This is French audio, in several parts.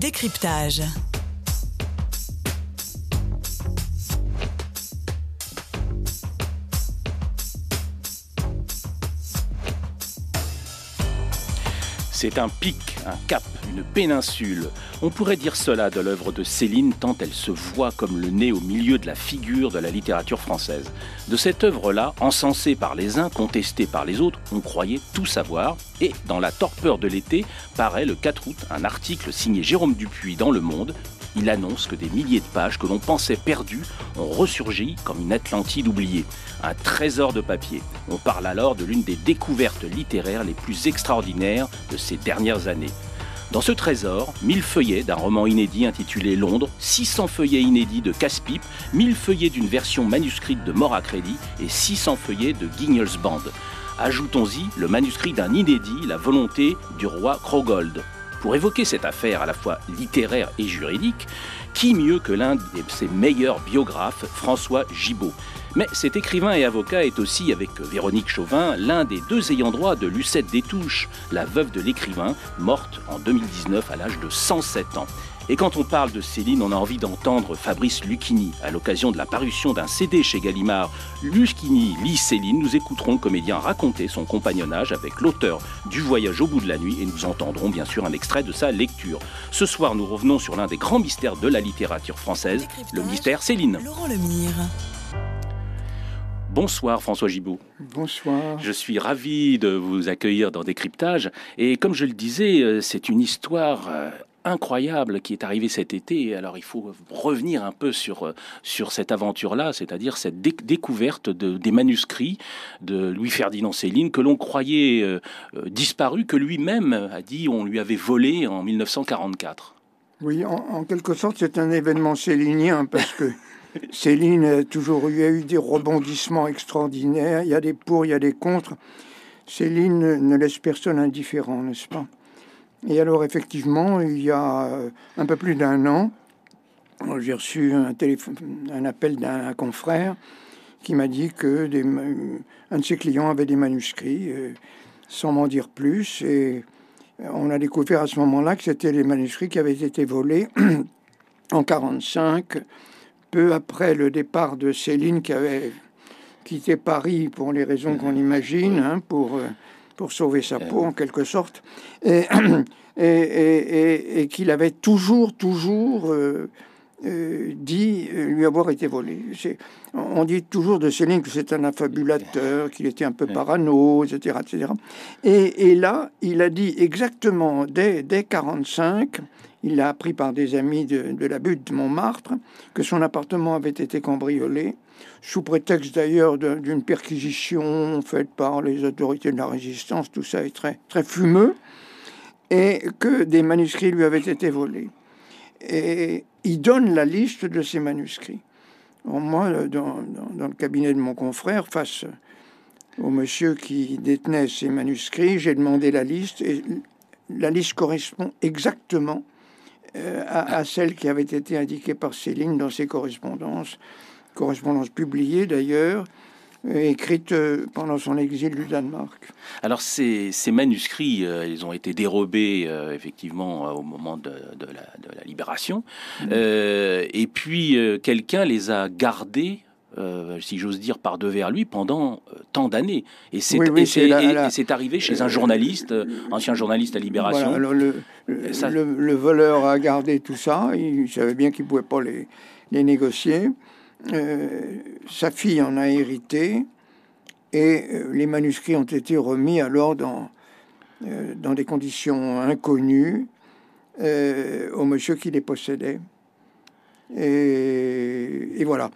Décryptage. C'est un pic, un cap, une péninsule. On pourrait dire cela de l'œuvre de Céline tant elle se voit comme le nez au milieu de la figure de la littérature française. De cette œuvre-là, encensée par les uns, contestée par les autres, on croyait tout savoir. Et dans la torpeur de l'été, paraît le 4 août un article signé Jérôme Dupuis dans Le Monde. Il annonce que des milliers de pages que l'on pensait perdues ont ressurgi comme une Atlantide oubliée. Un trésor de papier. On parle alors de l'une des découvertes littéraires les plus extraordinaires de ces dernières années. Dans ce trésor, 1000 feuillets d'un roman inédit intitulé Londres, 600 feuillets inédits de Casse-Pipe, 1000 feuillets d'une version manuscrite de Mort à crédit et 600 feuillets de Guignol's Band. Ajoutons-y le manuscrit d'un inédit, La volonté du roi Krogold. Pour évoquer cette affaire à la fois littéraire et juridique, qui mieux que l'un de ses meilleurs biographes, François Gibault. Mais cet écrivain et avocat est aussi, avec Véronique Chauvin, l'un des deux ayants droit de Lucette Détouche, la veuve de l'écrivain, morte en 2019 à l'âge de 107 ans. Et quand on parle de Céline, on a envie d'entendre Fabrice Lucchini. À l'occasion de la parution d'un CD chez Gallimard, Lucchini lit Céline. Nous écouterons le comédien raconter son compagnonnage avec l'auteur du Voyage au bout de la nuit et nous entendrons bien sûr un extrait de sa lecture. Ce soir, nous revenons sur l'un des grands mystères de la littérature française, le mystère Céline. Laurent Lemire. Bonsoir François Gibault. Bonsoir. Je suis ravi de vous accueillir dans Décryptage. Et comme je le disais, c'est une histoire incroyable qui est arrivée cet été. Alors il faut revenir un peu sur cette aventure-là, c'est-à-dire cette découverte des manuscrits de Louis-Ferdinand Céline que l'on croyait disparu, que lui-même a dit on lui avait volé en 1944. Oui, en quelque sorte, c'est un événement célinien parce que Céline a toujours eu des rebondissements extraordinaires. Il y a des pour, il y a des contre. Céline ne laisse personne indifférent, n'est-ce pas? Et alors, effectivement, il y a un peu plus d'un an, j'ai reçu un appel d'un confrère qui m'a dit que un de ses clients avait des manuscrits, sans m'en dire plus. Et on a découvert à ce moment-là que c'était les manuscrits qui avaient été volés en 1945, peu après le départ de Céline qui avait quitté Paris pour les raisons qu'on imagine, pour sauver sa peau en quelque sorte, et qu'il avait toujours dit lui avoir été volé. On dit toujours de Céline que c'est un affabulateur, qu'il était un peu parano, etc., etc. Et là, il a dit exactement dès 1945, il l'a appris par des amis de la butte de Montmartre, que son appartement avait été cambriolé, sous prétexte d'ailleurs d'une perquisition faite par les autorités de la résistance. Tout ça est très, très fumeux, et que des manuscrits lui avaient été volés. Et il donne la liste de ces manuscrits. Moi, dans le cabinet de mon confrère, face au monsieur qui détenait ces manuscrits, j'ai demandé la liste, et la liste correspond exactement à celle qui avait été indiquée par Céline dans ses correspondances publiées d'ailleurs, écrites pendant son exil du Danemark. Alors ces manuscrits, ils ont été dérobés effectivement au moment de la libération, et puis quelqu'un les a gardés, si j'ose dire, par devers lui pendant tant d'années. Et c'est arrivé chez un journaliste, ancien journaliste à Libération. Voilà, alors le voleur a gardé tout ça, il savait bien qu'il ne pouvait pas les négocier. Sa fille en a hérité, et les manuscrits ont été remis alors dans des conditions inconnues au monsieur qui les possédait. Et voilà.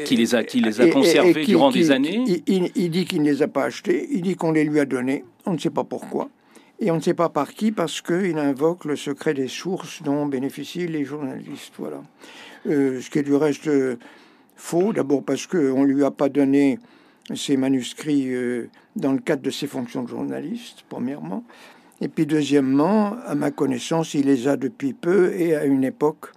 Qui les a conservés durant des années. Il dit qu'il ne les a pas achetés, il dit qu'on les lui a donnés, on ne sait pas pourquoi, et on ne sait pas par qui, parce qu'il invoque le secret des sources dont bénéficient les journalistes. Voilà. Ce qui est du reste faux, d'abord parce qu'on ne lui a pas donné ces manuscrits dans le cadre de ses fonctions de journaliste, premièrement, et puis deuxièmement, à ma connaissance, il les a depuis peu, et à une époque,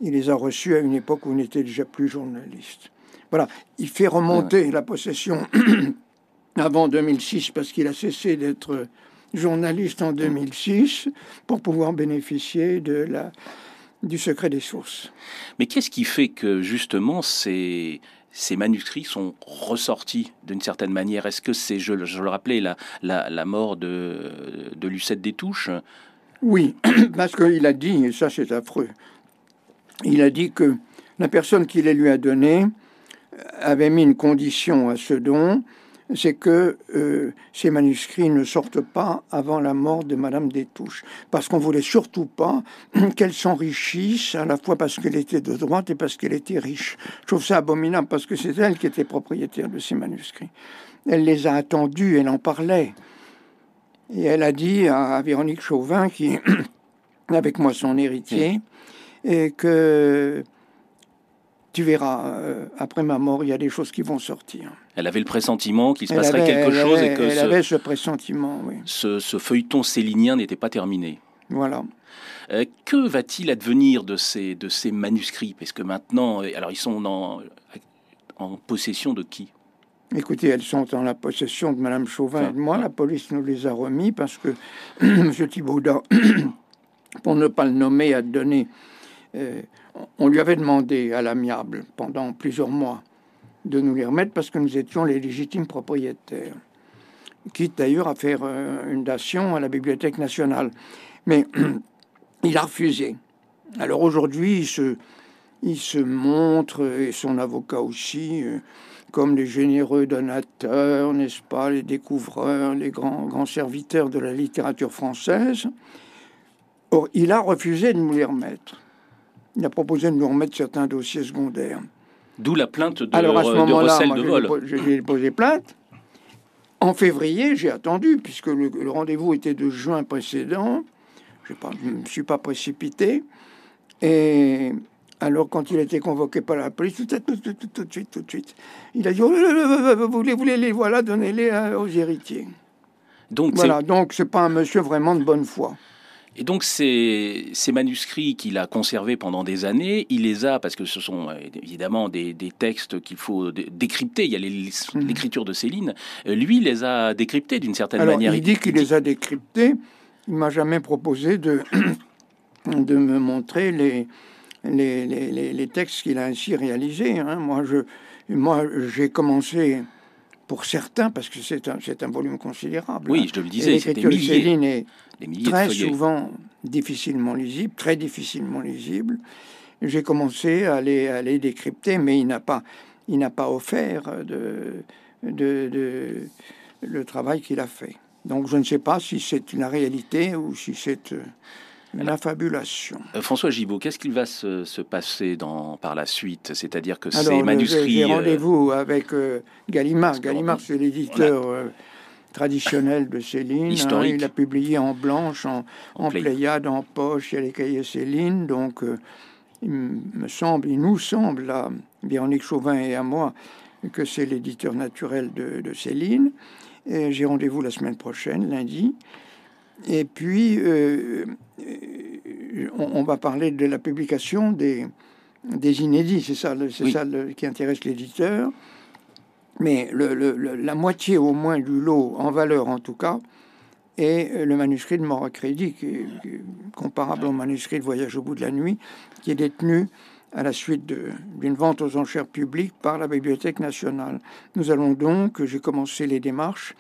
il les a reçus à une époque où il n'était déjà plus journaliste. Voilà, il fait remonter la possession avant 2006 parce qu'il a cessé d'être journaliste en 2006 pour pouvoir bénéficier du secret des sources. Mais qu'est-ce qui fait que justement ces manuscrits sont ressortis d'une certaine manière? Est-ce que c'est, je le rappelais, la mort de Lucette des Touches? Oui, parce qu'il a dit, et ça c'est affreux, il a dit que la personne qui les lui a donnés avait mis une condition à ce don, c'est que ces manuscrits ne sortent pas avant la mort de Madame des Touches, parce qu'on voulait surtout pas qu'elle s'enrichisse, à la fois parce qu'elle était de droite et parce qu'elle était riche. Je trouve ça abominable, parce que c'est elle qui était propriétaire de ces manuscrits. Elle les a attendus, elle en parlait. Et elle a dit à Véronique Chauvin, qui est avec moi son héritier, et que tu verras, après ma mort, il y a des choses qui vont sortir. Elle avait le pressentiment qu'il se passerait quelque chose et que elle avait ce pressentiment, oui. Ce feuilleton célinien n'était pas terminé. Voilà. Que va-t-il advenir de ces manuscrits? Parce que maintenant, alors ils sont en possession de qui? Écoutez, elles sont en la possession de Madame Chauvin et de moi. La police nous les a remis parce que M. Thibaudat, pour ne pas le nommer, a donné... on lui avait demandé à l'amiable pendant plusieurs mois de nous les remettre parce que nous étions les légitimes propriétaires, quitte d'ailleurs à faire une dation à la Bibliothèque nationale. Mais il a refusé. Alors aujourd'hui, il se montre, et son avocat aussi, comme les généreux donateurs, n'est-ce pas, les découvreurs, les grands serviteurs de la littérature française. Or, il a refusé de nous les remettre. Il a proposé de nous remettre certains dossiers secondaires. D'où la plainte de recel de vol. J'ai déposé plainte. En février, j'ai attendu, puisque le rendez-vous était de juin précédent. Je ne me suis pas précipité. Et alors, quand il a été convoqué par la police, tout de suite, il a dit vous les voilà, donnez-les aux héritiers. Donc, voilà, donc c'est pas un monsieur vraiment de bonne foi. Et donc ces manuscrits qu'il a conservés pendant des années, il les a, parce que ce sont évidemment des textes qu'il faut décrypter, il y a l'écriture de Céline, lui il les a décryptés d'une certaine manière. Il dit qu'il les a décryptés, il m'a jamais proposé de me montrer les textes qu'il a ainsi réalisés. Hein. Moi j'ai commencé... pour certains, parce que c'est un volume considérable. Oui, je le disais, c'était des milliers. Céline est très souvent difficilement lisible, très difficilement lisible. J'ai commencé à les décrypter, mais il n'a pas offert le travail qu'il a fait. Donc je ne sais pas si c'est une réalité ou si c'est une affabulation. François Gibault, qu'est-ce qu'il va se passer par la suite? C'est-à-dire que ces manuscrits... J'ai rendez-vous avec Gallimard. Gallimard, c'est l'éditeur traditionnel de Céline. Hein, il a publié en blanche, en Pléiade, en poche, il y a les cahiers Céline. Donc, il nous semble, à Véronique Chauvin et à moi, que c'est l'éditeur naturel de Céline. Et j'ai rendez-vous la semaine prochaine, lundi. Et puis, on va parler de la publication des inédits. C'est ça qui intéresse l'éditeur. Mais la moitié au moins du lot, en valeur en tout cas, est le manuscrit de Mort à crédit, qui est comparable au manuscrit de Voyage au bout de la nuit, qui est détenu à la suite d'une vente aux enchères publiques par la Bibliothèque nationale. J'ai commencé les démarches,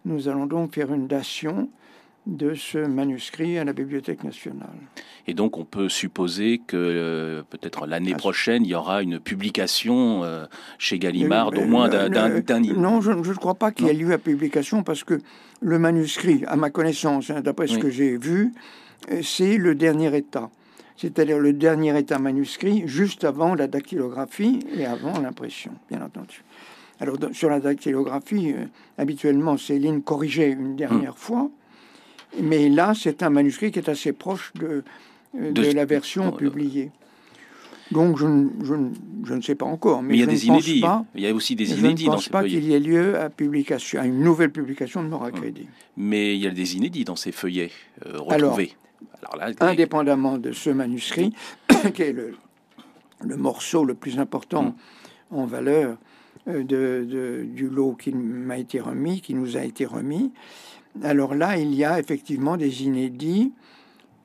nous allons donc faire une dation de ce manuscrit à la Bibliothèque nationale. Et donc on peut supposer que peut-être l'année prochaine, il y aura une publication chez Gallimard d'au moins d'un livre. Non, je ne crois pas qu'il y ait lieu à publication, parce que le manuscrit, à ma connaissance, d'après ce que j'ai vu, c'est le dernier état. C'est-à-dire le dernier état manuscrit, juste avant la dactylographie et avant l'impression, bien entendu. Alors sur la dactylographie, habituellement, Céline corrigeait une dernière fois. Mais là, c'est un manuscrit qui est assez proche de la version publiée. Donc, je ne sais pas encore. Mais il y a des inédits. Il y a aussi des inédits dans ces feuillets. Je ne pense pas qu'il y ait lieu à une nouvelle publication de Mort à crédit. Mais il y a des inédits dans ces feuillets retrouvés. Alors là, indépendamment de ce manuscrit, qui est le morceau le plus important en valeur du lot qui nous a été remis, alors là, il y a effectivement des inédits.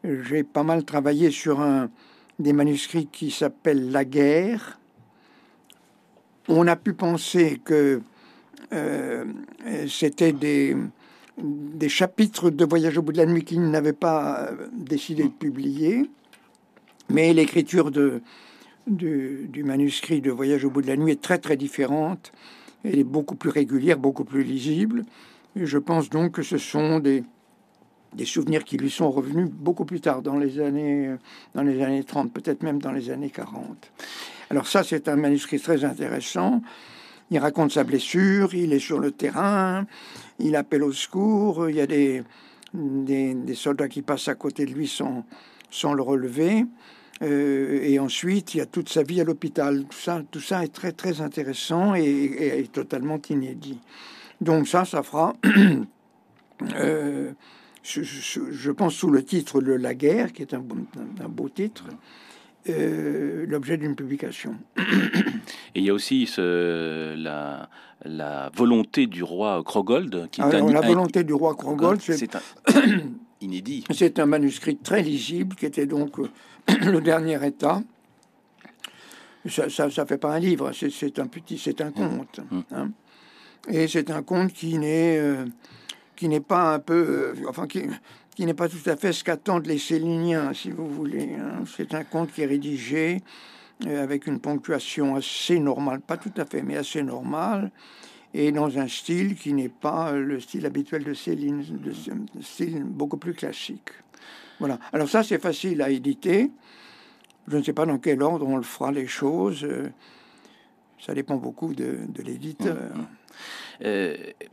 J'ai pas mal travaillé sur des manuscrits qui s'appellent La Guerre. On a pu penser que c'était des chapitres de Voyage au bout de la nuit qu'il n'avait pas décidé de publier, mais l'écriture du manuscrit de Voyage au bout de la nuit est très très différente. Elle est beaucoup plus régulière, beaucoup plus lisible. Et je pense donc que ce sont des souvenirs qui lui sont revenus beaucoup plus tard, dans les années 30, peut-être même dans les années 40. Alors ça, c'est un manuscrit très intéressant. Il raconte sa blessure, il est sur le terrain, il appelle au secours, il y a des soldats qui passent à côté de lui sans le relever. Et ensuite, il y a toute sa vie à l'hôpital. Tout ça est très, très intéressant et totalement inédit. Donc ça fera, je pense, sous le titre de La Guerre, qui est un beau titre, l'objet d'une publication. Et il y a aussi la volonté du roi Krogold. La volonté du roi Krogold, c'est inédit. C'est un manuscrit très lisible, qui était donc le dernier état. Ça fait pas un livre, c'est un conte. Hein. Et c'est un conte qui n'est pas un peu, qui n'est pas tout à fait ce qu'attendent les Céliniens, si vous voulez. Hein. C'est un conte qui est rédigé avec une ponctuation assez normale, pas tout à fait, mais assez normale, et dans un style qui n'est pas le style habituel de Céline, un style beaucoup plus classique. Voilà. Alors ça, c'est facile à éditer. Je ne sais pas dans quel ordre on le fera les choses. Ça dépend beaucoup de l'éditeur.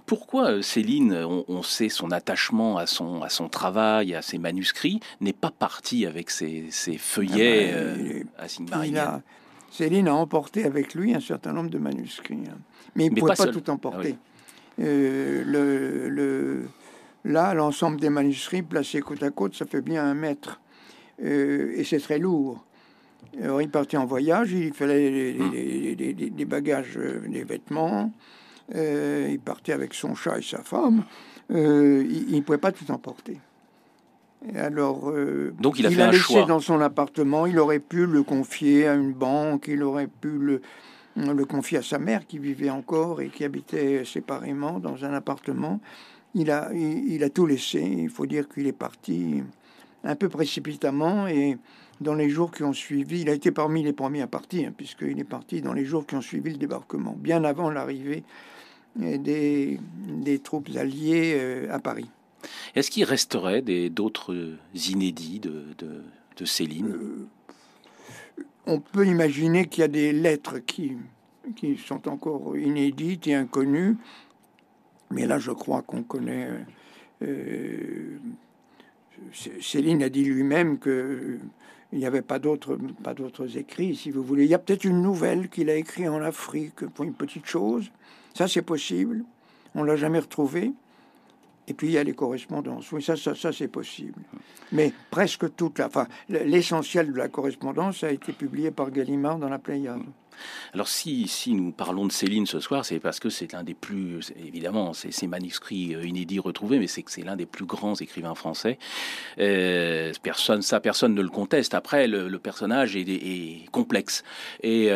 Pourquoi Céline, on sait son attachement à son travail, à ses manuscrits, n'est pas partie avec ses feuillets à Sigmaringen? Céline a emporté avec lui un certain nombre de manuscrits. Hein. Mais il ne pouvait pas tout emporter. Ah oui. Là, l'ensemble des manuscrits placés côte à côte, ça fait bien 1 mètre. Et c'est très lourd. Alors, il partait en voyage, il fallait des bagages, des vêtements. Il partait avec son chat et sa femme. Il ne pouvait pas tout emporter. Et alors, donc il a fait un choix. Laissé dans son appartement. Il aurait pu le confier à une banque. Il aurait pu le confier à sa mère qui vivait encore et qui habitait séparément dans un appartement. Il a tout laissé. Il faut dire qu'il est parti un peu précipitamment et dans les jours qui ont suivi, il a été parmi les premiers à partir, puisqu'il est parti dans les jours qui ont suivi le débarquement, bien avant l'arrivée des troupes alliées à Paris. Est-ce qu'il resterait d'autres inédits de Céline ? On peut imaginer qu'il y a des lettres qui sont encore inédites et inconnues, mais là je crois qu'on connaît... Céline a dit lui-même que il n'y avait pas d'autres écrits, si vous voulez. Il y a peut-être une nouvelle qu'il a écrite en Afrique pour une petite chose. Ça, c'est possible. On l'a jamais retrouvé. Et puis, il y a les correspondances. Oui, ça c'est possible. Mais presque l'essentiel de la correspondance a été publié par Gallimard dans la Pléiade. Alors si nous parlons de Céline ce soir, c'est parce que c'est l'un des plus, évidemment, c'est ces manuscrits inédits retrouvés, mais c'est que c'est l'un des plus grands écrivains français. Personne ne le conteste. Après, le personnage est complexe. Et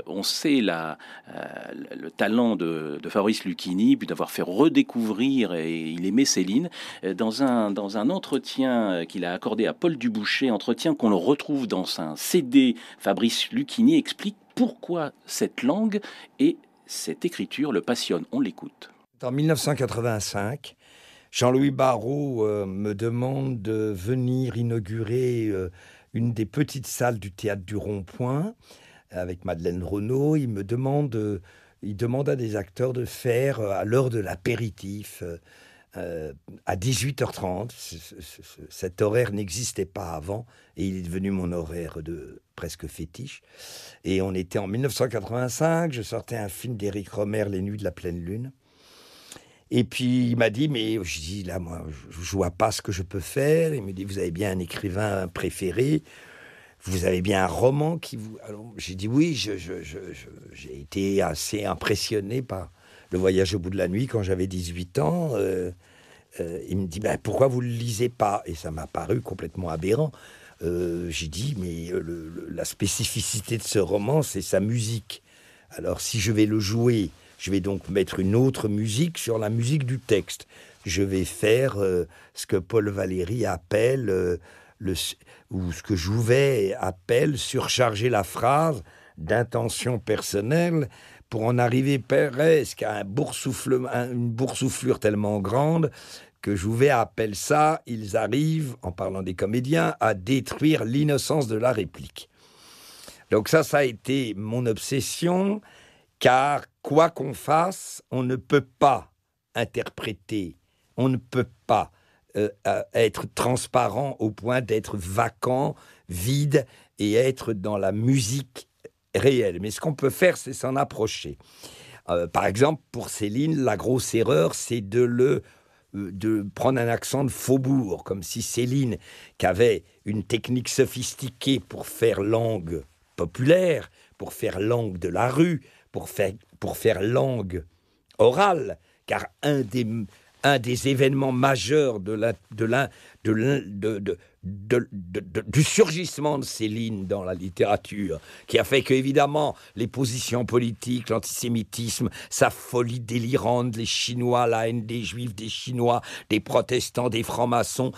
on sait le talent de Fabrice Lucchini, puis d'avoir fait redécouvrir, et il aimait Céline, dans un entretien qu'il a accordé à Paul Dubouché, entretien qu'on le retrouve dans un CD. Fabrice Lucchini explique pourquoi cette langue et cette écriture le passionnent. On l'écoute. En 1985, Jean-Louis Barrault me demande de venir inaugurer une des petites salles du théâtre du Rond-Point avec Madeleine Renaud. Il demande à des acteurs de faire à l'heure de l'apéritif à 18h30. Cet horaire n'existait pas avant et il est devenu mon horaire de presque fétiche. Et on était en 1985, je sortais un film d'Éric Rohmer, Les Nuits de la pleine lune. Et puis il m'a dit, mais je dis là, moi, je vois pas ce que je peux faire. Il me dit, vous avez bien un écrivain préféré? Vous avez bien un roman qui vous... Alors j'ai dit oui, j'ai été assez impressionné par Le Voyage au bout de la nuit quand j'avais 18 ans. Il me dit, pourquoi vous ne le lisez pas? Et ça m'a paru complètement aberrant. J'ai dit, mais la spécificité de ce roman, c'est sa musique. Alors, si je vais le jouer, je vais donc mettre une autre musique sur la musique du texte. Je vais faire ce que Paul Valéry appelle, ou ce que Jouvet appelle surcharger la phrase d'intention personnelle pour en arriver presque à une boursouflure tellement grande que Jouvet appelle ça, ils arrivent, en parlant des comédiens, à détruire l'innocence de la réplique. Donc ça a été mon obsession, car quoi qu'on fasse, on ne peut pas interpréter, on ne peut pas être transparent au point d'être vacant, vide, et être dans la musique réelle. Mais ce qu'on peut faire, c'est s'en approcher. Par exemple, pour Céline, la grosse erreur, c'est de prendre un accent de faubourg, comme si Céline, qui avait une technique sophistiquée pour faire langue populaire, pour faire langue de la rue, pour faire langue orale, car un des événements majeurs du surgissement de Céline dans la littérature, qui a fait que, évidemment, les positions politiques, l'antisémitisme, sa folie délirante, les Chinois, la haine des Juifs, des Chinois, des protestants, des francs-maçons,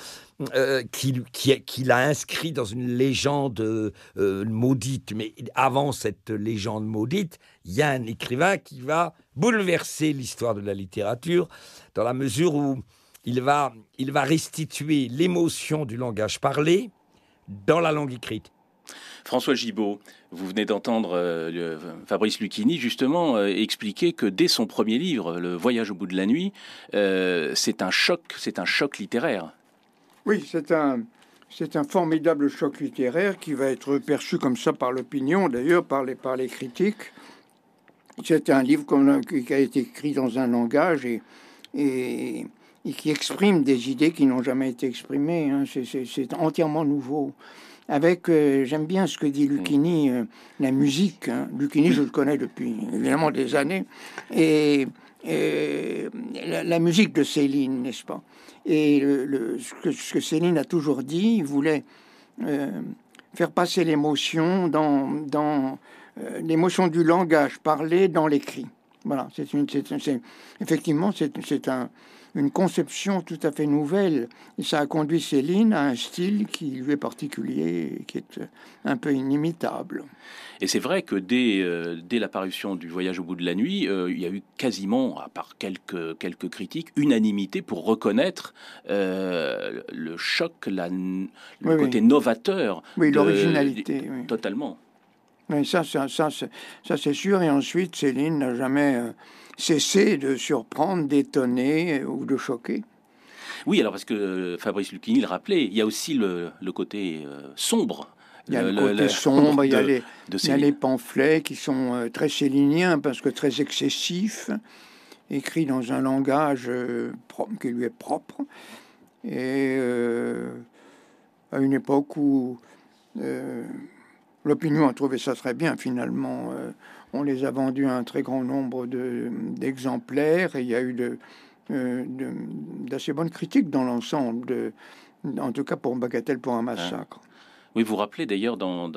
qui l'a inscrit dans une légende maudite. Mais avant cette légende maudite, il y a un écrivain qui va bouleverser l'histoire de la littérature, dans la mesure où il va restituer l'émotion du langage parlé dans la langue écrite. François Gibault, vous venez d'entendre Fabrice Lucchini justement expliquer que dès son premier livre, Le Voyage au bout de la nuit, c'est un choc littéraire. Oui, c'est un formidable choc littéraire qui va être perçu comme ça par l'opinion, d'ailleurs par les critiques. C'est un livre qui a été écrit dans un langage et qui exprime des idées qui n'ont jamais été exprimées. Hein. C'est entièrement nouveau. J'aime bien ce que dit Lucchini, la musique. Hein. Lucchini, je le connais depuis évidemment des années. Et la musique de Céline, n'est-ce pas? Et ce que Céline a toujours dit, il voulait faire passer l'émotion dans l'émotion du langage parlé dans l'écrit. Voilà, effectivement, c'est une conception tout à fait nouvelle. Et ça a conduit Céline à un style qui lui est particulier et qui est un peu inimitable. Et c'est vrai que dès l'apparition du Voyage au bout de la nuit, il y a eu quasiment, à part quelques critiques, unanimité pour reconnaître le choc, le côté novateur. Oui, l'originalité. Totalement. Oui, ça c'est sûr. Et ensuite, Céline n'a jamais cessé de surprendre, d'étonner ou de choquer. Oui, alors parce que Fabrice Lucchini le rappelait, il y a aussi le côté sombre. Il y a le côté sombre, il y a les pamphlets qui sont très céliniens parce que très excessifs, écrits dans un langage qui lui est propre. Et à une époque où l'opinion a trouvé ça très bien, finalement. On les a vendus à un très grand nombre d'exemplaires et il y a eu d'assez bonnes critiques dans l'ensemble, en tout cas pour Bagatelle pour un massacre. Oui, vous rappelez d'ailleurs dans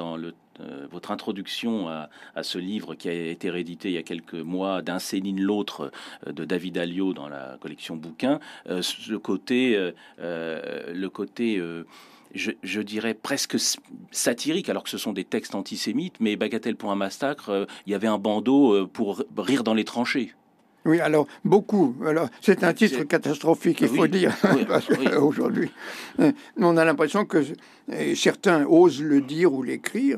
votre introduction à ce livre qui a été réédité il y a quelques mois, D'un Céline l'autre de David Alliot dans la collection bouquins, le côté je dirais presque satirique, alors que ce sont des textes antisémites, mais Bagatelle pour un massacre, il y avait un bandeau pour rire dans les tranchées. Oui, alors, beaucoup. Alors, c'est un titre catastrophique, il faut dire, aujourd'hui. On a l'impression que certains osent le dire ou l'écrire,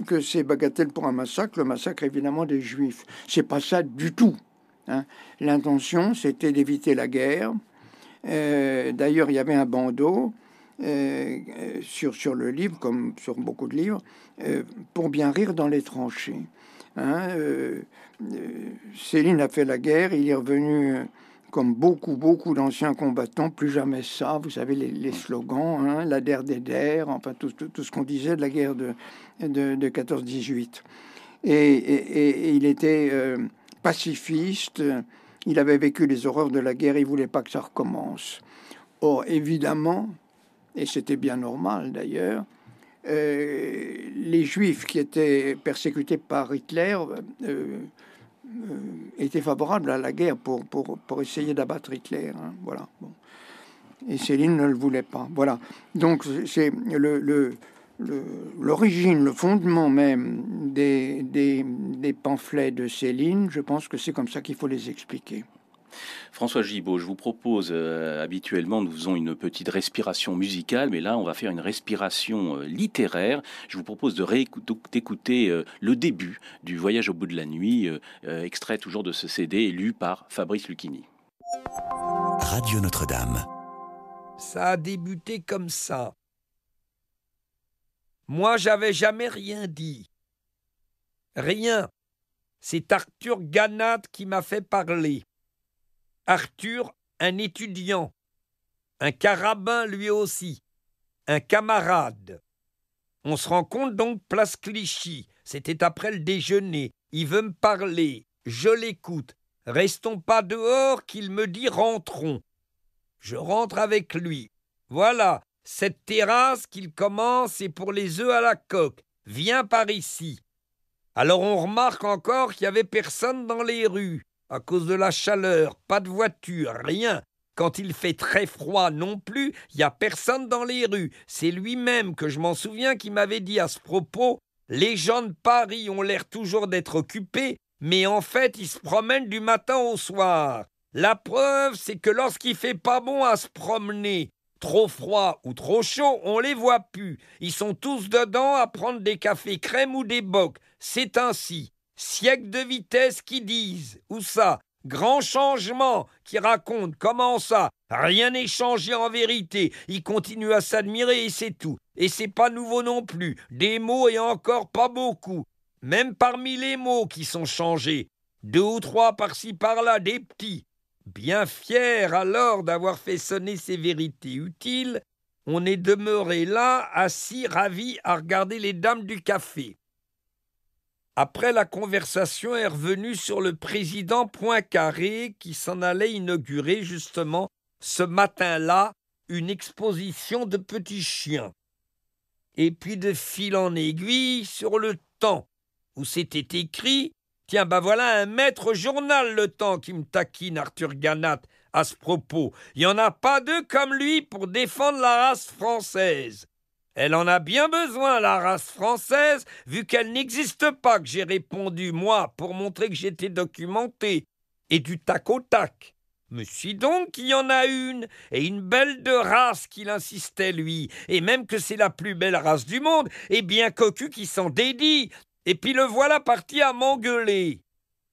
que c'est Bagatelle pour un massacre, le massacre évidemment des Juifs. C'est pas ça du tout. Hein. L'intention, c'était d'éviter la guerre. D'ailleurs, il y avait un bandeau sur le livre, comme sur beaucoup de livres, pour bien rire dans les tranchées. Hein, Céline a fait la guerre, il est revenu comme beaucoup d'anciens combattants, plus jamais ça, vous savez les slogans, hein, la der des der, enfin tout ce qu'on disait de la guerre de 14-18. Et il était pacifiste, il avait vécu les horreurs de la guerre, il voulait pas que ça recommence. Or, évidemment, et c'était bien normal d'ailleurs, les Juifs qui étaient persécutés par Hitler étaient favorables à la guerre pour essayer d'abattre Hitler. Hein, voilà. Bon. Et Céline ne le voulait pas. Voilà. Donc c'est l'origine, le fondement même des pamphlets de Céline. Je pense que c'est comme ça qu'il faut les expliquer. François Gibault, je vous propose, habituellement, nous faisons une petite respiration musicale, mais là, on va faire une respiration littéraire. Je vous propose d'écouter le début du Voyage au bout de la nuit, extrait toujours de ce CD, lu par Fabrice Lucchini. Radio Notre-Dame. Ça a débuté comme ça. Moi, j'avais jamais rien dit. Rien. C'est Arthur Ganat qui m'a fait parler. Arthur, un étudiant, un carabin lui aussi, un camarade. On se rencontre donc place Clichy. C'était après le déjeuner. Il veut me parler. Je l'écoute. Restons pas dehors qu'il me dit rentrons. Je rentre avec lui. Voilà, cette terrasse qu'il commence, c'est pour les œufs à la coque. Viens par ici. Alors on remarque encore qu'il n'y avait personne dans les rues. À cause de la chaleur, pas de voiture, rien. Quand il fait très froid non plus, il n'y a personne dans les rues. C'est lui-même que je m'en souviens qui m'avait dit à ce propos « Les gens de Paris ont l'air toujours d'être occupés, mais en fait, ils se promènent du matin au soir. La preuve, c'est que lorsqu'il fait pas bon à se promener, trop froid ou trop chaud, on les voit plus. Ils sont tous dedans à prendre des cafés crème ou des bocs. C'est ainsi. Siècle de vitesse qui disent. Où ça? Grand changement qui raconte. Comment ça? Rien n'est changé en vérité. Ils continuent à s'admirer et c'est tout. Et c'est pas nouveau non plus. Des mots et encore pas beaucoup. Même parmi les mots qui sont changés. 2 ou 3 par-ci par-là, des petits. Bien fiers alors d'avoir fait sonner ces vérités utiles, on est demeuré là, assis, ravis à regarder les dames du café. Après, la conversation est revenue sur le président Poincaré qui s'en allait inaugurer justement ce matin-là une exposition de petits chiens. Et puis de fil en aiguille sur le temps, où c'était écrit « Tiens, ben voilà un maître journal Le Temps qui me taquine, Arthur Ganat, à ce propos. Il n'y en a pas deux comme lui pour défendre la race française. » Elle en a bien besoin, la race française, vu qu'elle n'existe pas, que j'ai répondu, moi, pour montrer que j'étais documenté, et du tac au tac. Me suis donc qu'il y en a une, et une belle de race qu'il insistait, lui, et même que c'est la plus belle race du monde, et bien cocu qui s'en dédie, et puis le voilà parti à m'engueuler.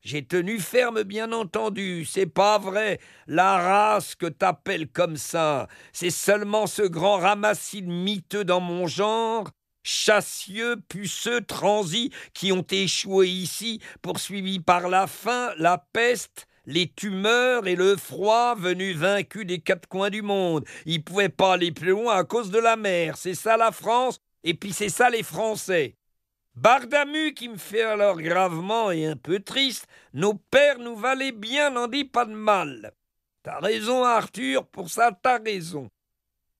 J'ai tenu ferme, bien entendu, c'est pas vrai, la race que t'appelles comme ça, c'est seulement ce grand ramassis de miteux dans mon genre, chassieux, puceux, transis, qui ont échoué ici, poursuivis par la faim, la peste, les tumeurs et le froid venus vaincus des 4 coins du monde. Ils pouvaient pas aller plus loin à cause de la mer, c'est ça la France, et puis c'est ça les Français. Bardamu qui me fait alors gravement et un peu triste, nos pères nous valaient bien, n'en dis pas de mal. T'as raison, Arthur, pour ça t'as raison.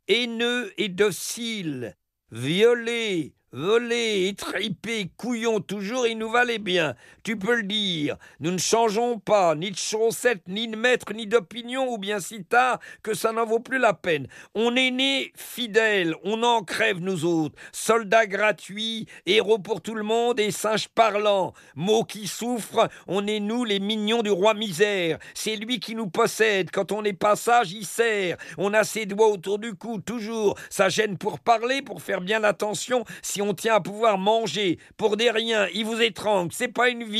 Haineux et docile, violé, volé, étripé, couillon toujours, il nous valait bien. Tu peux le dire, nous ne changeons pas, ni de chaussettes, ni de maître, ni d'opinion, ou bien si tard que ça n'en vaut plus la peine. On est nés fidèles, on en crève nous autres, soldats gratuits, héros pour tout le monde et singes parlants, mots qui souffrent, on est nous les mignons du roi misère. C'est lui qui nous possède, quand on n'est pas sage, il sert. On a ses doigts autour du cou, toujours, ça gêne pour parler, pour faire bien attention, si on tient à pouvoir manger, pour des riens, il vous étrangle, c'est pas une vie.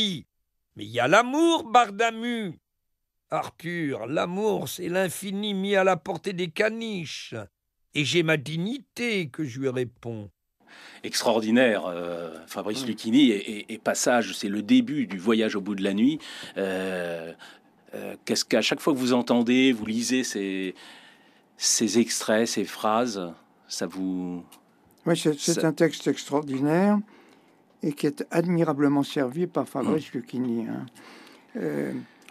Mais il y a l'amour, Bardamu. Arthur, l'amour, c'est l'infini mis à la portée des caniches. Et j'ai ma dignité que je lui réponds. Extraordinaire, Fabrice Lucchini, et passage, c'est le début du Voyage au bout de la nuit. Qu'est-ce qu'à chaque fois que vous entendez, vous lisez ces extraits, ces phrases, ça vous... Oui, c'est un texte extraordinaire et qui est admirablement servi par Fabrice Lucchini. Hein.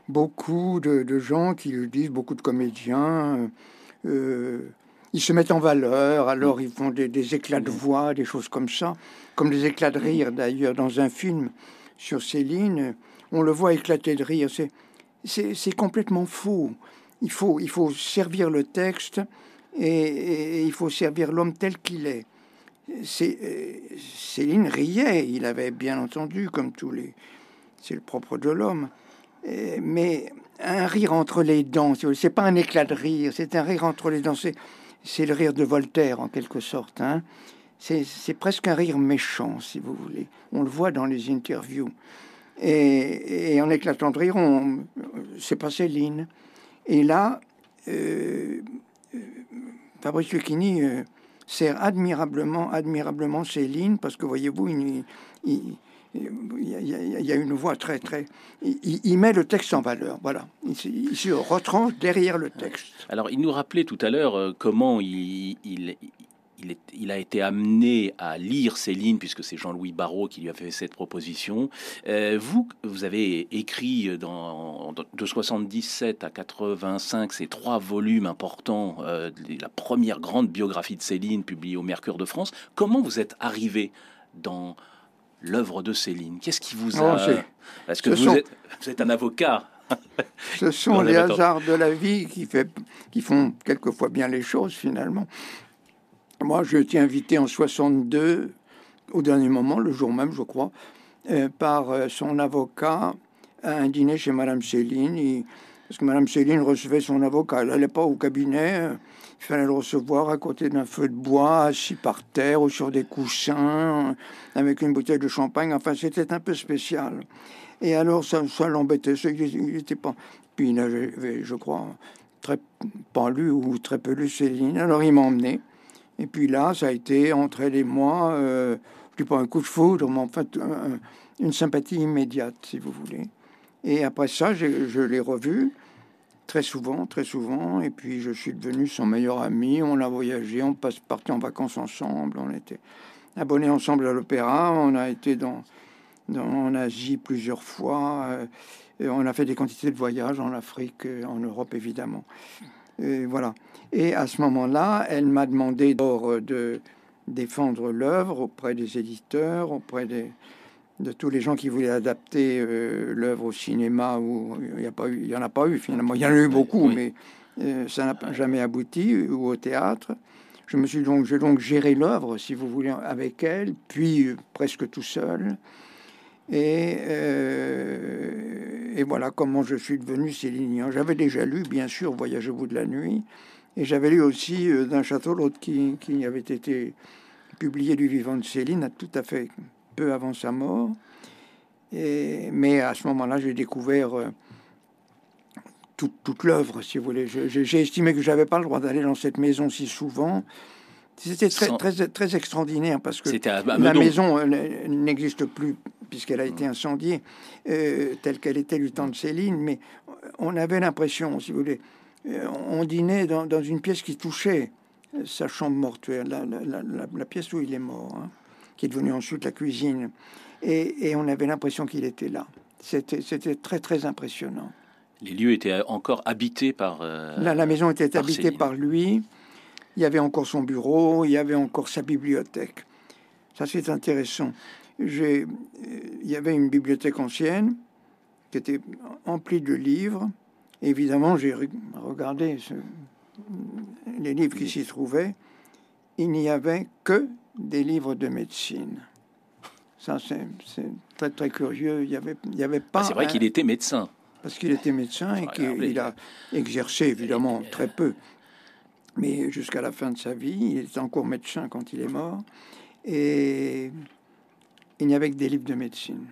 Beaucoup de gens qui le disent, beaucoup de comédiens, ils se mettent en valeur, alors ils font des éclats de voix, des choses comme ça, comme des éclats de rire d'ailleurs dans un film sur Céline. On le voit éclater de rire. C'est complètement faux. Il faut servir le texte et il faut servir l'homme tel qu'il est. Céline riait, il avait bien entendu, comme tous les... C'est le propre de l'homme. Mais un rire entre les dents, c'est pas un éclat de rire, c'est un rire entre les dents. C'est le rire de Voltaire, en quelque sorte. Hein. C'est presque un rire méchant, si vous voulez. On le voit dans les interviews. Et en éclatant de rire, c'est pas Céline. Et là, Fabrice Lucchini sert admirablement Céline, parce que, voyez-vous, il y a une voix très... Il met le texte en valeur, voilà. Il se retranche derrière le texte. Alors, il nous rappelait tout à l'heure comment il a été amené à lire Céline, puisque c'est Jean-Louis Barrault qui lui a fait cette proposition. Vous avez écrit de 77 à 85 ces 3 volumes importants, la première grande biographie de Céline publiée au Mercure de France. Comment vous êtes arrivé dans l'œuvre de Céline? Qu'est-ce qui vous a... Parce que vous êtes un avocat. Ce sont les hasards de la vie qui font quelquefois bien les choses, finalement. Moi, j'ai été invité en 62, au dernier moment, le jour même, je crois, par son avocat à un dîner chez Madame Céline. Parce que Madame Céline recevait son avocat. Elle n'allait pas au cabinet. Il fallait le recevoir à côté d'un feu de bois, assis par terre ou sur des coussins, avec une bouteille de champagne. Enfin, c'était un peu spécial. Et alors, ça l'embêtait. Il n'était pas... Puis il avait, je crois, pas lu ou très peu lu Céline. Alors, il m'a emmené. Et puis là, ça a été, entre elle et moi, je ne dis pas un coup de foudre, mais en fait, une sympathie immédiate, si vous voulez. Et après ça, je l'ai revu très souvent, et puis je suis devenu son meilleur ami. On a voyagé, on partait en vacances ensemble, on était abonnés ensemble à l'opéra, on a été en Asie plusieurs fois, et on a fait des quantités de voyages en Afrique, en Europe évidemment. Et voilà. Et à ce moment-là, elle m'a demandé de défendre l'œuvre auprès des éditeurs, auprès de tous les gens qui voulaient adapter l'œuvre au cinéma, où il y en a pas eu finalement. Il y en a eu beaucoup, mais ça n'a jamais abouti, ou au théâtre. J'ai donc géré l'œuvre, si vous voulez, avec elle, puis presque tout seul. Et voilà comment je suis devenu célinien. J'avais déjà lu, bien sûr, Voyage au bout de la nuit, et j'avais lu aussi D'un château l'autre qui avait été publié du vivant de Céline, tout à fait peu avant sa mort. Mais à ce moment-là, j'ai découvert toute l'œuvre, si vous voulez. J'ai estimé que j'avais pas le droit d'aller dans cette maison si souvent. C'était très extraordinaire, parce que la maison n'existe plus, puisqu'elle a été incendiée, telle qu'elle était du temps de Céline. Mais on avait l'impression, si vous voulez, on dînait dans une pièce qui touchait sa chambre mortuaire, la pièce où il est mort, hein, qui est devenue ensuite la cuisine. Et on avait l'impression qu'il était là. C'était très, très impressionnant. Les lieux étaient encore habités par... la maison était habitée Céline. Par lui. Il y avait encore son bureau, il y avait encore sa bibliothèque. Ça, c'est intéressant. Il y avait une bibliothèque ancienne qui était emplie de livres. Évidemment, j'ai regardé les livres qui s'y trouvaient. Il n'y avait que des livres de médecine. Ça, c'est très, très curieux. Il y avait pas... C'est vrai qu'il était médecin. Parce qu'il était médecin et qu'il a exercé, évidemment, très peu. Mais jusqu'à la fin de sa vie, il était encore médecin quand il est mort. Et il n'y avait que des livres de médecine.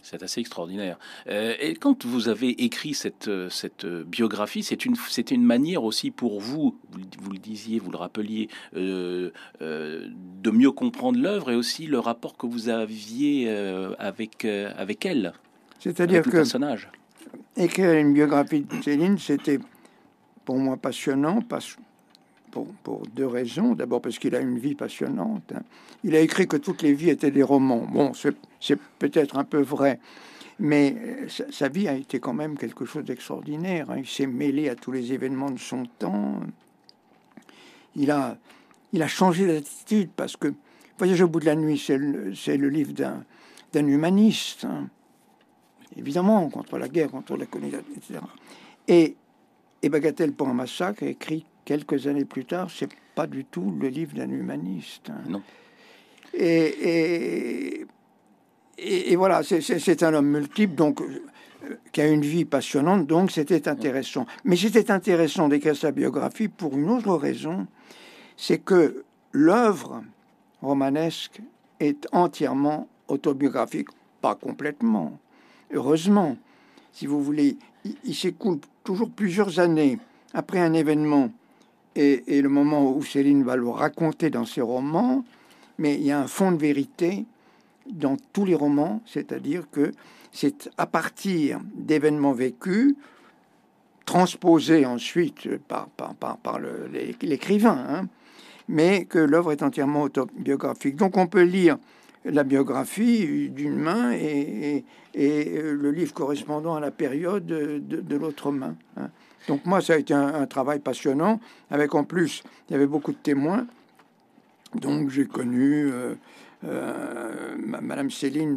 C'est assez extraordinaire. Et quand vous avez écrit cette biographie, c'était une manière aussi pour vous, vous le disiez, vous le rappeliez, de mieux comprendre l'œuvre et aussi le rapport que vous aviez avec elle. C'est-à-dire que personnage. Écrire une biographie de Céline, c'était pour moi passionnant, pour deux raisons. D'abord parce qu'il a une vie passionnante. Hein. Il a écrit que toutes les vies étaient des romans. Bon, c'est peut-être un peu vrai, Mais sa vie a été quand même quelque chose d'extraordinaire. Il s'est mêlé à tous les événements de son temps. Il a changé d'attitude parce que Voyage au bout de la nuit, c'est le livre d'un humaniste, évidemment, contre la guerre, contre la colonisation, etc. Et Bagatelle pour un massacre, écrit quelques années plus tard, c'est pas du tout le livre d'un humaniste. Non. Et voilà, c'est un homme multiple, donc qui a une vie passionnante, donc c'était intéressant. Mais c'était intéressant d'écrire sa biographie pour une autre raison, c'est que l'œuvre romanesque est entièrement autobiographique, pas complètement, heureusement. Si vous voulez, il s'écoule toujours plusieurs années après un événement et le moment où Céline va le raconter dans ses romans, mais il y a un fond de vérité dans tous les romans, c'est-à-dire que c'est à partir d'événements vécus, transposés ensuite par l'écrivain, mais que l'œuvre est entièrement autobiographique. Donc on peut lire la biographie d'une main et le livre correspondant à la période de l'autre main. Donc moi, ça a été un travail passionnant, avec en plus, il y avait beaucoup de témoins. Donc j'ai connu... Madame Céline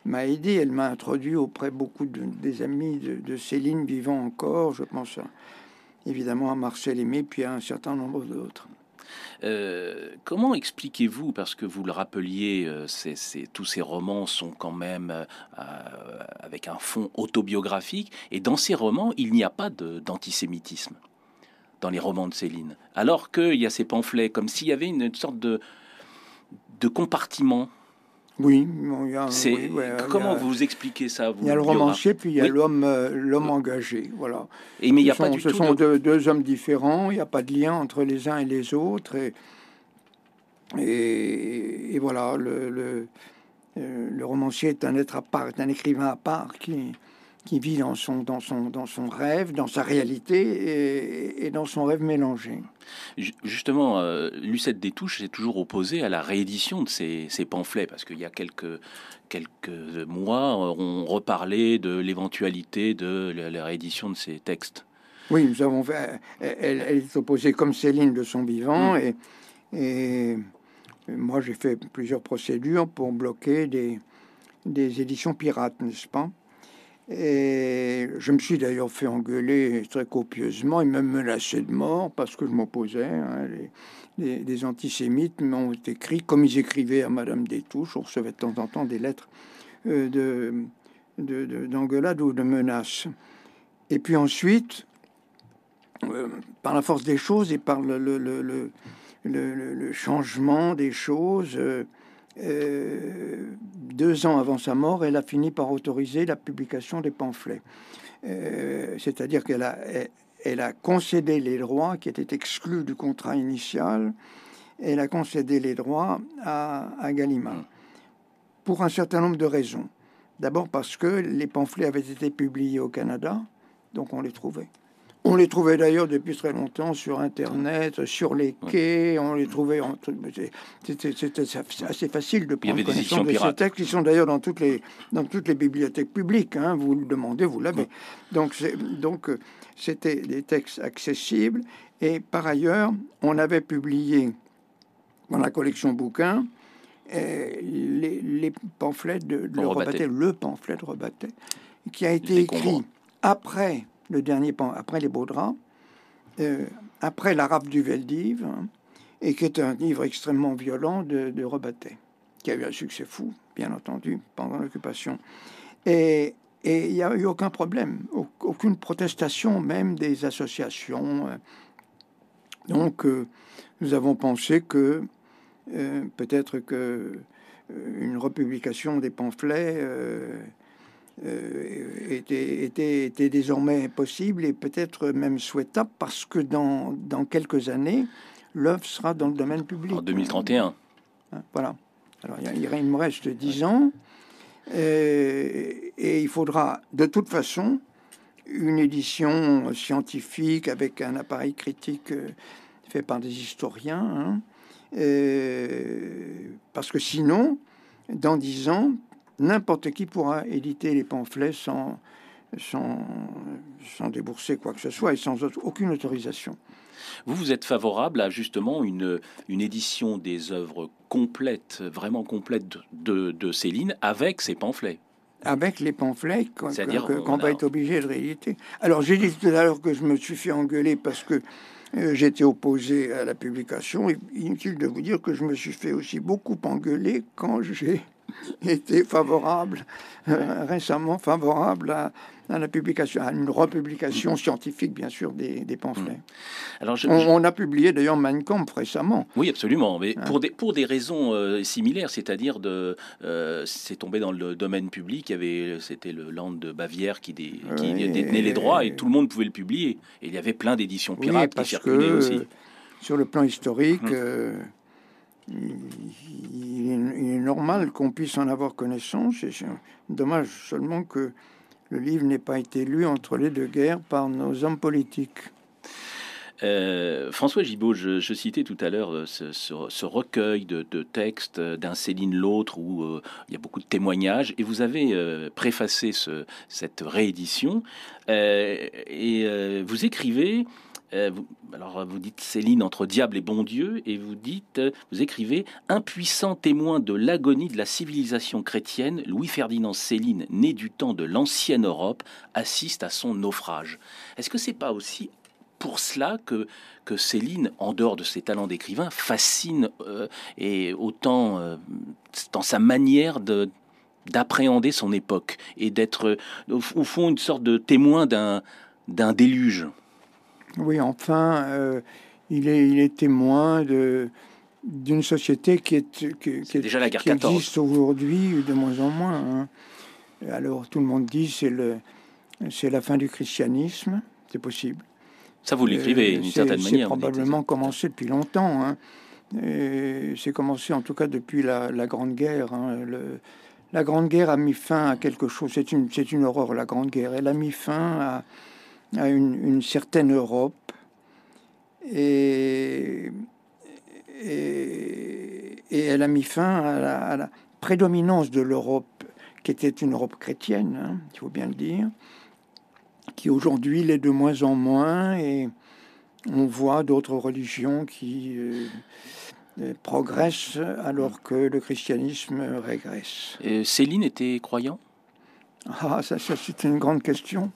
m'a aidé, elle m'a introduit auprès beaucoup des amis de Céline vivant encore. Je pense évidemment à Marcel Aimé, puis à un certain nombre d'autres. Comment expliquez-vous, parce que vous le rappeliez, tous ces romans sont quand même avec un fond autobiographique, et dans ces romans, il n'y a pas d'antisémitisme dans les romans de Céline, alors qu'il y a ces pamphlets, comme s'il y avait une sorte de compartiment. Oui, comment vous expliquez ça? Il y a le romancier, puis il y a l'homme engagé, voilà. Et mais il y a pas du tout. Ce sont deux hommes différents. Il n'y a pas de lien entre les uns et les autres. Et voilà, le romancier est un être à part, est un écrivain à part qui vit dans son rêve, dans sa réalité et dans son rêve mélangé. Justement, Lucette Détouche s'est toujours opposée à la réédition de ces pamphlets, parce qu'il y a quelques mois, on reparlait de l'éventualité de la réédition de ces textes. Oui, nous avons fait... Elle est opposée comme Céline de son vivant, et moi j'ai fait plusieurs procédures pour bloquer des éditions pirates, n'est-ce pas? Et je me suis d'ailleurs fait engueuler très copieusement et même menacé de mort parce que je m'opposais. Des antisémites m'ont écrit, comme ils écrivaient à Madame Détouche, on recevait de temps en temps des lettres d'engueulade ou de menaces. Et puis ensuite, par la force des choses et par le changement des choses... 2 ans avant sa mort, elle a fini par autoriser la publication des pamphlets. C'est-à-dire qu'elle a concédé les droits qui étaient exclus du contrat initial. Elle a concédé les droits à Gallimard pour un certain nombre de raisons. D'abord parce que les pamphlets avaient été publiés au Canada, donc on les trouvait. On les trouvait d'ailleurs depuis très longtemps sur Internet, sur les quais. On les trouvait. C'était assez facile de prendre connaissance de ces textes qui sont d'ailleurs dans toutes les bibliothèques publiques. Vous le demandez, vous l'avez. Donc c'était des textes accessibles. Et par ailleurs, on avait publié dans la collection bouquins les pamphlets de Rebattet, le pamphlet de Rebattet, qui a été écrit après le dernier, après les Beaux Draps, après la Rafle du Veldiv, et qui est un livre extrêmement violent de Rebattet, qui a eu un succès fou, bien entendu, pendant l'occupation. Et il n'y a eu aucun problème, aucune protestation, même des associations. Donc, nous avons pensé que peut-être que une republication des pamphlets était désormais possible et peut-être même souhaitable, parce que dans quelques années, l'œuvre sera dans le domaine public. En 2031. Voilà. Alors, il me reste 10 ans, et il faudra de toute façon une édition scientifique avec un appareil critique fait par des historiens, parce que sinon, dans 10 ans, n'importe qui pourra éditer les pamphlets sans débourser quoi que ce soit et sans aucune autorisation. Vous êtes favorable à justement une édition des œuvres complètes, vraiment complètes de Céline avec ses pamphlets? Avec les pamphlets qu'on va être obligé de rééditer. Alors, j'ai dit tout à l'heure que je me suis fait engueuler parce que j'étais opposé à la publication. Et inutile de vous dire que je me suis fait aussi beaucoup engueuler quand j'ai été récemment favorable à la publication, à une republication scientifique, bien sûr, des pamphlets. Alors on a publié d'ailleurs Mein Kampf récemment. Oui, absolument, mais pour des raisons similaires, c'est-à-dire c'est tombé dans le domaine public. C'était le Land de Bavière qui détenait les droits et tout le monde pouvait le publier. Et il y avait plein d'éditions pirates qui circulaient aussi. Sur le plan historique, il est normal qu'on puisse en avoir connaissance. C'est dommage seulement que le livre n'ait pas été lu entre les deux guerres par nos hommes politiques. François Gibault, je citais tout à l'heure ce recueil de textes d'un Céline l'autre où il y a beaucoup de témoignages et vous avez préfacé cette réédition et vous écrivez. Vous dites Céline entre diable et bon Dieu, et vous écrivez impuissant témoin de l'agonie de la civilisation chrétienne, Louis-Ferdinand Céline, né du temps de l'ancienne Europe, assiste à son naufrage. Est-ce que c'est pas aussi pour cela que Céline, en dehors de ses talents d'écrivain, fascine et autant dans sa manière d'appréhender son époque et d'être au fond une sorte de témoin d'un déluge? Oui, enfin, il est témoin d'une société qui déjà la guerre 14. Existe aujourd'hui de moins en moins. Hein. Alors tout le monde dit c'est la fin du christianisme, c'est possible. Ça vous l'écrivez d'une certaine manière. C'est probablement commencé depuis longtemps. Hein. C'est commencé en tout cas depuis la Grande Guerre. Hein. La Grande Guerre a mis fin à quelque chose. C'est une horreur, la Grande Guerre. Elle a mis fin à une certaine Europe et elle a mis fin à la prédominance de l'Europe qui était une Europe chrétienne, hein, il faut bien le dire, qui aujourd'hui l'est de moins en moins et on voit d'autres religions qui progressent alors que le christianisme régresse. Et Céline était croyant ? Ah, ça c'est une grande question.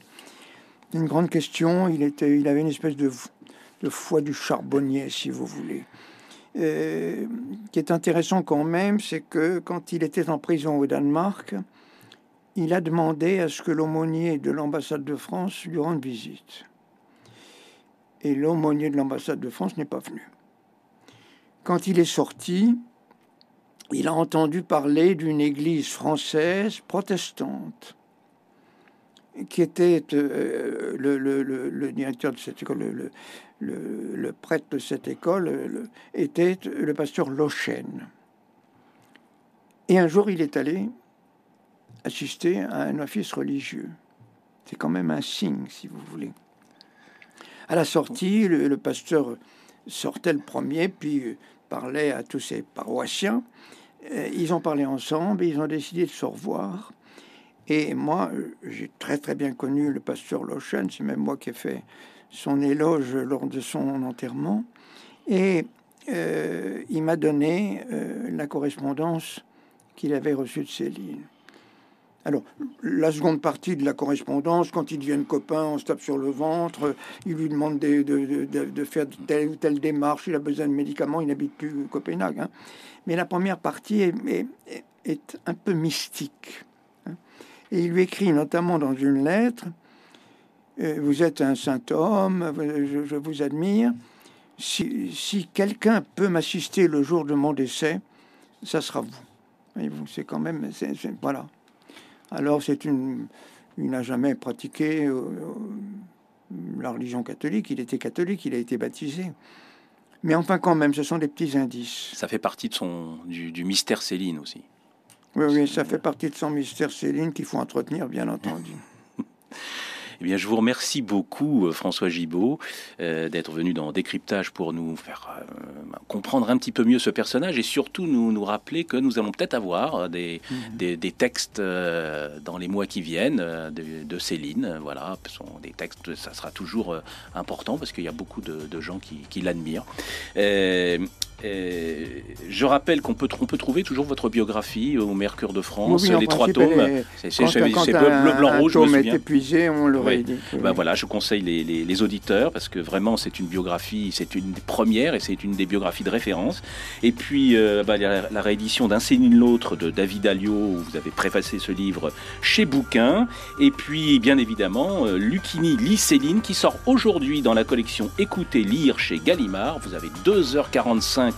Une grande question. Il avait une espèce de foi du charbonnier, si vous voulez. Qui est intéressant quand même, c'est que quand il était en prison au Danemark, il a demandé à ce que l'aumônier de l'ambassade de France lui rende visite. Et l'aumônier de l'ambassade de France n'est pas venu. Quand il est sorti, il a entendu parler d'une église française protestante qui était le directeur de cette école, le prêtre de cette école était le pasteur Lochen. Et un jour, il est allé assister à un office religieux. C'est quand même un signe, si vous voulez. À la sortie, le pasteur sortait le premier, puis parlait à tous ses paroissiens. Ils ont parlé ensemble et ils ont décidé de se revoir. Et moi, j'ai très très bien connu le pasteur Lochen, c'est même moi qui ai fait son éloge lors de son enterrement. Et il m'a donné la correspondance qu'il avait reçue de Céline. Alors, la seconde partie de la correspondance, quand ils deviennent copains, on se tape sur le ventre, il lui demande de faire telle ou telle démarche, il a besoin de médicaments, il n'habite plus Copenhague. Hein. Mais la première partie est un peu mystique. Et il lui écrit notamment dans une lettre « Vous êtes un saint homme, je vous admire. Si quelqu'un peut m'assister le jour de mon décès, ça sera vous. » C'est quand même... voilà. Alors, il n'a jamais pratiqué la religion catholique. Il était catholique, il a été baptisé. Mais enfin, quand même, ce sont des petits indices. Ça fait partie du mystère Céline aussi. Oui, ça fait partie de son mystère Céline qu'il faut entretenir, bien entendu. Eh bien, je vous remercie beaucoup, François Gibault, d'être venu dans Décryptage pour nous faire comprendre un petit peu mieux ce personnage et surtout nous rappeler que nous allons peut-être avoir des textes dans les mois qui viennent de Céline. Voilà, ce sont des textes, ça sera toujours important parce qu'il y a beaucoup de gens qui l'admirent. Je rappelle qu'on peut trouver toujours votre biographie au Mercure de France, oui, les 3 tomes. C'est bleu, blanc, rouge. Quand un tome est épuisé, on le réédite. Ben voilà, je conseille les auditeurs parce que vraiment c'est une biographie, c'est une des premières et c'est une des biographies de référence. Et puis la réédition d'Un Céline l'autre de David Alliot, où vous avez préfacé ce livre chez Bouquin. Et puis bien évidemment Lucchini lit Céline qui sort aujourd'hui dans la collection Écouter, lire chez Gallimard. Vous avez 2h45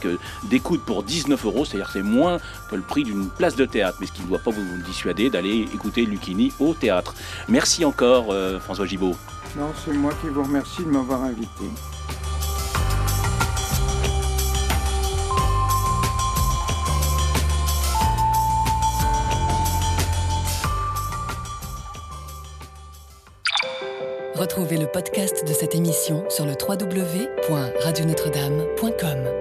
d'écoute pour 19 €, c'est-à-dire c'est moins que le prix d'une place de théâtre, mais ce qui ne doit pas vous dissuader d'aller écouter Lucchini au théâtre. Merci encore François Gibault. Non, c'est moi qui vous remercie de m'avoir invité. Retrouvez le podcast de cette émission sur le www.radionotre-dame.com.